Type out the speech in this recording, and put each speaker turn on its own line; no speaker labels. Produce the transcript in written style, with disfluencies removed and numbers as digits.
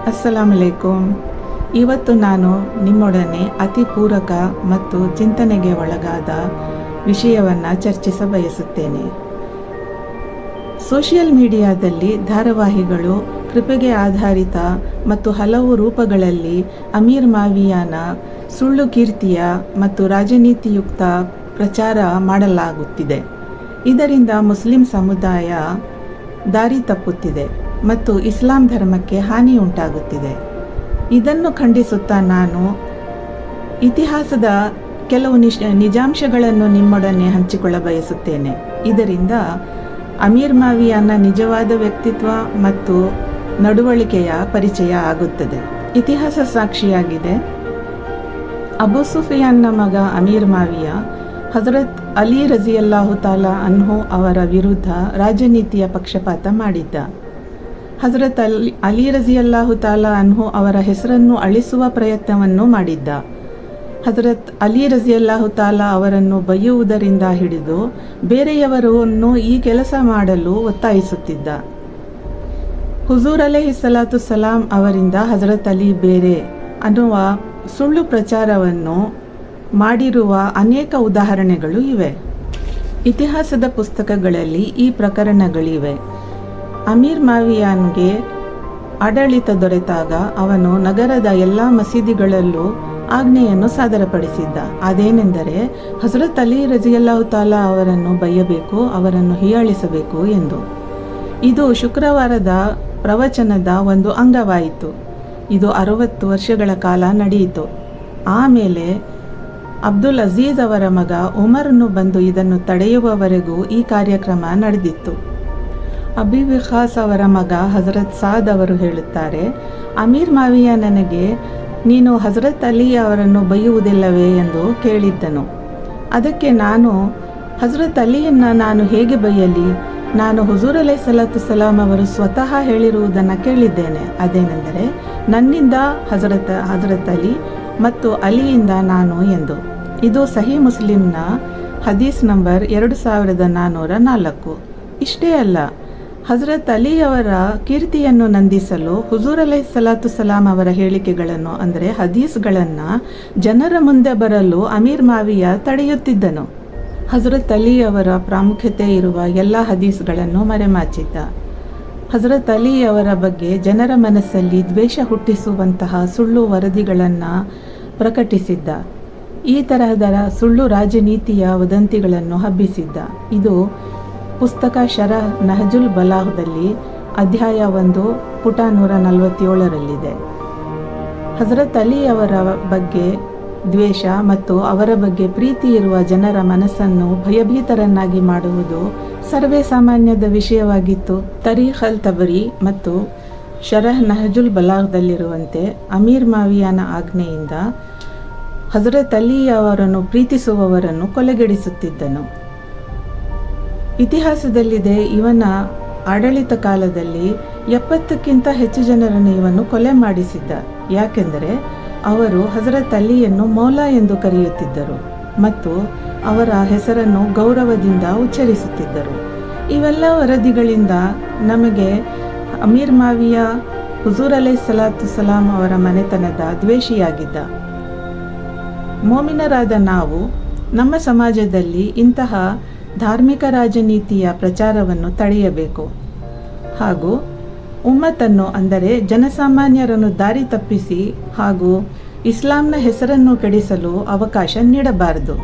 ಅಸ್ಸಲಾಮುಅಲೈಕುಂ. ಇವತ್ತು ನಾನು ನಿಮ್ಮೊಡನೆ ಅತಿ ಪೂರಕ ಮತ್ತು ಚಿಂತನೆಗೆ ಒಳಗಾದ ವಿಷಯವನ್ನು ಚರ್ಚಿಸ ಬಯಸುತ್ತೇನೆ. ಸೋಷಿಯಲ್ ಮೀಡಿಯಾದಲ್ಲಿ ಧಾರಾವಾಹಿಗಳು, ಕೃಪೆಗೆ ಆಧಾರಿತ ಮತ್ತು ಹಲವು ರೂಪಗಳಲ್ಲಿ ಅಮೀರ್ ಮಾವಿಯಾನ ಸುಳ್ಳು ಕೀರ್ತಿಯ ಮತ್ತು ರಾಜನೀತಿಯುಕ್ತ ಪ್ರಚಾರ ಮಾಡಲಾಗುತ್ತಿದೆ. ಇದರಿಂದ ಮುಸ್ಲಿಂ ಸಮುದಾಯ ದಾರಿ ತಪ್ಪುತ್ತಿದೆ ಮತ್ತು ಇಸ್ಲಾಂ ಧರ್ಮಕ್ಕೆ ಹಾನಿ ಉಂಟಾಗುತ್ತಿದೆ. ಇದನ್ನು ಖಂಡಿಸುತ್ತಾ ನಾನು ಇತಿಹಾಸದ ಕೆಲವು ನಿಜಾಂಶಗಳನ್ನು ನಿಮ್ಮೊಡನೆ ಹಂಚಿಕೊಳ್ಳ ಬಯಸುತ್ತೇನೆ. ಇದರಿಂದ ಅಮೀರ್ ಮಾವಿಯಾನ ನಿಜವಾದ ವ್ಯಕ್ತಿತ್ವ ಮತ್ತು ನಡವಳಿಕೆಯ ಪರಿಚಯ ಆಗುತ್ತದೆ. ಇತಿಹಾಸ ಸಾಕ್ಷಿಯಾಗಿದೆ. ಅಬು ಸುಫಿಯಾನ್ನ ಮಗ ಅಮೀರ್ ಮಾವಿಯಾ ಹಜರತ್ ಅಲಿ ರಜಿಯಲ್ಲಾಹು ತಾಲಾ ಅನ್ಹು ಅವರ ವಿರುದ್ಧ ರಾಜನೀತಿಯ ಪಕ್ಷಪಾತ ಮಾಡಿದ್ದ. ಹಜರತ್ ಅಲಿ ರಜಿಯಲ್ಲಾಹು ತಾಲಾ ಅನ್ಹು ಅವರ ಹೆಸರನ್ನು ಅಳಿಸುವ ಪ್ರಯತ್ನವನ್ನು ಮಾಡಿದ್ದ. ಹಜರತ್ ಅಲಿ ರಜಿಯಲ್ಲಾಹು ತಾಲಾ ಅವರನ್ನು ಬೈಯುವುದರಿಂದ ಹಿಡಿದು ಬೇರೆಯವರನ್ನು ಈ ಕೆಲಸ ಮಾಡಲು ಒತ್ತಾಯಿಸುತ್ತಿದ್ದ. ಹುಜೂರ್ ಅಲೈಹಿಸ್ಸಲಾತು ಸಲಾಂ ಅವರಿಂದ ಹಜರತ್ ಅಲಿ ಬೇರೆ ಅನ್ನುವ ಸುಳ್ಳು ಪ್ರಚಾರವನ್ನು ಮಾಡಿರುವ ಅನೇಕ ಉದಾಹರಣೆಗಳು ಇವೆ. ಇತಿಹಾಸದ ಪುಸ್ತಕಗಳಲ್ಲಿ ಈ ಪ್ರಕರಣಗಳಿವೆ. ಅಮೀರ್ ಮಾವಿಯಾನ್ಗೆ ಆಡಳಿತ ದೊರೆತಾಗ ಅವನು ನಗರದ ಎಲ್ಲ ಮಸೀದಿಗಳಲ್ಲೂ ಆಜ್ಞೆಯನ್ನು ಸಾದರಪಡಿಸಿದ್ದ. ಅದೇನೆಂದರೆ ಹಜರತ್ ಅಲಿ ರಜಿಯಲ್ಲಾಹು ತಾಲಾ ಅವರನ್ನು ಬೈಯಬೇಕು, ಅವರನ್ನು ಹೀಯಾಳಿಸಬೇಕು ಎಂದು. ಇದು ಶುಕ್ರವಾರದ ಪ್ರವಚನದ ಒಂದು ಅಂಗವಾಯಿತು. ಇದು 60 ವರ್ಷಗಳ ಕಾಲ ನಡೆಯಿತು. ಆಮೇಲೆ ಅಬ್ದುಲ್ ಅಜೀಜ್ ಅವರ ಮಗ ಉಮರ್ನು ಬಂದು ಇದನ್ನು ತಡೆಯುವವರೆಗೂ ಈ ಕಾರ್ಯಕ್ರಮ ನಡೆದಿತ್ತು. ಅಬಿ ವಿಖಾಸ್ ಅವರ ಮಗ ಹಜರತ್ ಸಾದ್ ಅವರು ಹೇಳುತ್ತಾರೆ, ಅಮೀರ್ ಮಾವಿಯಾ ನನಗೆ, ನೀನು ಹಜರತ್ ಅಲಿ ಅವರನ್ನು ಬೈಯುವುದಿಲ್ಲವೇ ಎಂದು ಕೇಳಿದ್ದನು. ಅದಕ್ಕೆ ನಾನು, ಹಜರತ್ ಅಲಿಯನ್ನು ನಾನು ಹೇಗೆ ಬೈಯಲಿ? ನಾನು ಹುಜೂರ್ ಅಲೈಹಿಸ್ಸಲಾತು ಸಲಾಂ ಅವರು ಸ್ವತಃ ಹೇಳಿರುವುದನ್ನು ಕೇಳಿದ್ದೇನೆ. ಅದೇನೆಂದರೆ, ನನ್ನಿಂದ ಹಜರತ್ ಅಲಿ ಮತ್ತು ಅಲಿಯಿಂದ ನಾನು ಎಂದು. ಇದು ಸಹಿ ಮುಸ್ಲಿಂನ ಹದೀಸ್ ನಂಬರ್ 2404. ಇಷ್ಟೇ ಅಲ್ಲ, ಹಜರತ್ ಅಲಿ ಅವರ ಕೀರ್ತಿಯನ್ನು ನಂದಿಸಲು ಹುಜೂರ್ ಅಲೈಹಿಸ್ಸಲಾತು ಸಲಾಂ ಅವರ ಹೇಳಿಕೆಗಳನ್ನು ಅಂದರೆ ಹದೀಸ್ಗಳನ್ನು ಜನರ ಮುಂದೆ ಬರಲು ಅಮೀರ್ ಮಾವಿಯಾ ತಡೆಯುತ್ತಿದ್ದನು. ಹಜರತ್ ಅಲಿ ಅವರ ಪ್ರಾಮುಖ್ಯತೆ ಇರುವ ಎಲ್ಲ ಹದೀಸ್ಗಳನ್ನು ಮರೆಮಾಚಿದ್ದ. ಹಜರತ್ ಅಲಿ ಅವರ ಬಗ್ಗೆ ಜನರ ಮನಸ್ಸಲ್ಲಿ ದ್ವೇಷ ಹುಟ್ಟಿಸುವಂತಹ ಸುಳ್ಳು ವರದಿಗಳನ್ನು ಪ್ರಕಟಿಸಿದ್ದ. ಈ ತರಹದ ಸುಳ್ಳು ರಾಜನೀತಿಯ ವದಂತಿಗಳನ್ನು ಹಬ್ಬಿಸಿದ್ದ. ಇದು ಪುಸ್ತಕ ಶರಹ್ ನಹಜುಲ್ ಬಲಾಹ್ದಲ್ಲಿ ಅಧ್ಯಾಯ 1 ಪುಟ 147ರಲ್ಲಿದೆ. ಹಜರತ್ ಅಲಿ ಅವರ ಬಗ್ಗೆ ದ್ವೇಷ ಮತ್ತು ಅವರ ಬಗ್ಗೆ ಪ್ರೀತಿ ಇರುವ ಜನರ ಮನಸ್ಸನ್ನು ಭಯಭೀತರನ್ನಾಗಿ ಮಾಡುವುದು ಸರ್ವೇ ಸಾಮಾನ್ಯದ ವಿಷಯವಾಗಿತ್ತು. ತರೀಖ್ ಅಲ್ ತಬರಿ ಮತ್ತು ಶರಹ್ ನಹಜುಲ್ ಬಲಾಹ್ದಲ್ಲಿರುವಂತೆ ಅಮೀರ್ ಮಾವಿಯಾನ ಆಜ್ಞೆಯಿಂದ ಹಜರತ್ ಅಲಿ ಅವರನ್ನು ಪ್ರೀತಿಸುವವರನ್ನು ಕೊಲೆಗಡಿಸುತ್ತಿದ್ದನು. ಇತಿಹಾಸದಲ್ಲಿದೆ, ಇವನ ಆಡಳಿತ ಕಾಲದಲ್ಲಿ 70ಕ್ಕಿಂತ ಹೆಚ್ಚು ಜನರನ್ನು ಇವನು ಕೊಲೆ ಮಾಡಿಸಿದ್ದ. ಯಾಕೆಂದರೆ ಅವರು ಹಜರತ್ ಅಲಿಯನ್ನು ಮೌಲಾ ಎಂದು ಕರೆಯುತ್ತಿದ್ದರು ಮತ್ತು ಅವರ ಹೆಸರನ್ನು ಗೌರವದಿಂದ ಉಚ್ಚರಿಸುತ್ತಿದ್ದರು. ಇವೆಲ್ಲ ವರದಿಗಳಿಂದ ನಮಗೆ ಅಮೀರ್ ಮಾವಿಯಾ ಹುಜೂರ್ ಅಲೈಹಿಸ್ಸಲಾತು ಸಲಾಂ ಅವರ ಮನೆತನದ ದ್ವೇಷಿಯಾಗಿದ್ದ. ಮೋಮಿನರಾದ ನಾವು ನಮ್ಮ ಸಮಾಜದಲ್ಲಿ ಇಂತಹ ಧಾರ್ಮಿಕ ರಾಜನೀತಿಯ ಪ್ರಚಾರವನ್ನು ತಡೆಯಬೇಕು ಹಾಗೂ ಉಮ್ಮತನ್ನು ಅಂದರೆ ಜನಸಾಮಾನ್ಯರನ್ನು ದಾರಿ ತಪ್ಪಿಸಿ ಹಾಗೂ ಇಸ್ಲಾಂನ ಹೆಸರನ್ನು ಕೆಡಿಸಲು ಅವಕಾಶ ನೀಡಬಾರದು.